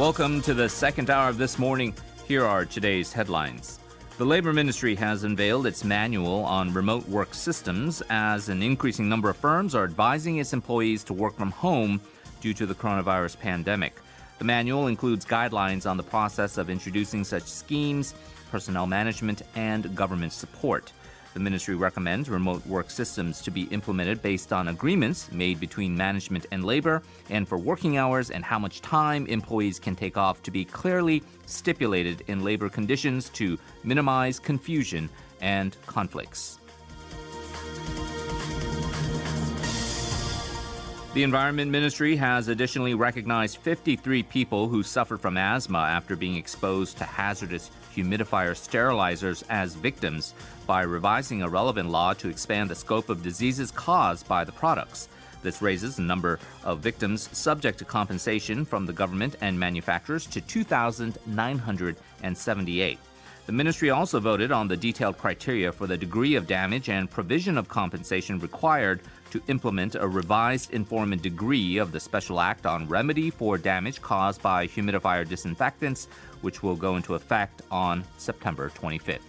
Welcome to the second hour of This Morning. Here are today's headlines. The Labor Ministry has unveiled its manual on remote work systems as an increasing number of firms are advising its employees to work from home due to the coronavirus pandemic. The manual includes guidelines on the process of introducing such schemes, personnel management, and government support. The ministry recommends remote work systems to be implemented based on agreements made between management and labor, and for working hours and how much time employees can take off to be clearly stipulated in labor conditions to minimize confusion and conflicts. The Environment Ministry has additionally recognized 53 people who suffered from asthma after being exposed to hazardous humidifier sterilizers as victims by revising a relevant law to expand the scope of diseases caused by the products. This raises the number of victims subject to compensation from the government and manufacturers to 2,978. The ministry also voted on the detailed criteria for the degree of damage and provision of compensation required to implement a revised informant degree of the Special Act on Remedy for Damage Caused by Humidifier Disinfectants, which will go into effect on September 25th.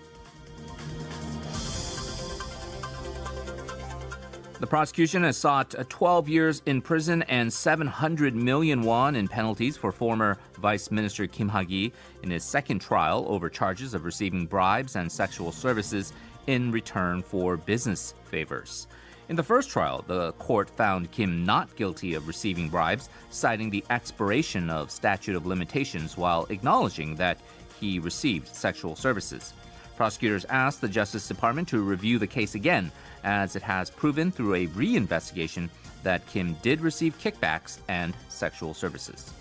The prosecution has sought 12 years in prison and 700 million won in penalties for former Vice Minister Kim Ha-gi in his second trial over charges of receiving bribes and sexual services in return for business favors. In the first trial, the court found Kim not guilty of receiving bribes, citing the expiration of statute of limitations while acknowledging that he received sexual services. Prosecutors asked the Justice Department to review the case again, as it has proven through a re-investigation that Kim did receive kickbacks and sexual services.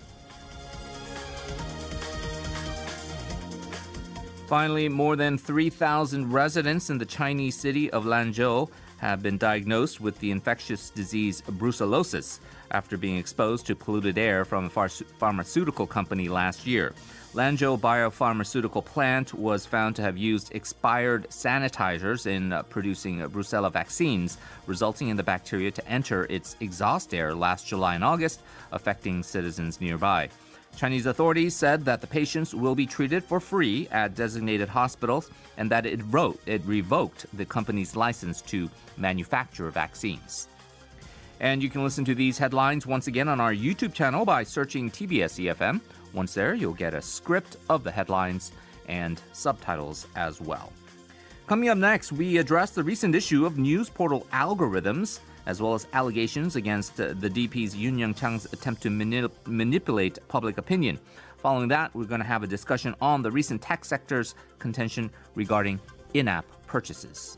Finally, more than 3,000 residents in the Chinese city of Lanzhou have been diagnosed with the infectious disease brucellosis after being exposed to polluted air from a pharmaceutical company last year. Lanzhou biopharmaceutical plant was found to have used expired sanitizers in producing brucella vaccines, resulting in the bacteria to enter its exhaust air last July and August, affecting citizens nearby. Chinese authorities said that the patients will be treated for free at designated hospitals and that it revoked the company's license to manufacture vaccines. And you can listen to these headlines once again on our YouTube channel by searching TBS eFM. Once there, you'll get a script of the headlines and subtitles as well. Coming up next, we address the recent issue of news portal algorithms, as well as allegations against the DP's Yoon Young-chang's attempt to manipulate public opinion. Following that, we're going to have a discussion on the recent tech sector's contention regarding in-app purchases.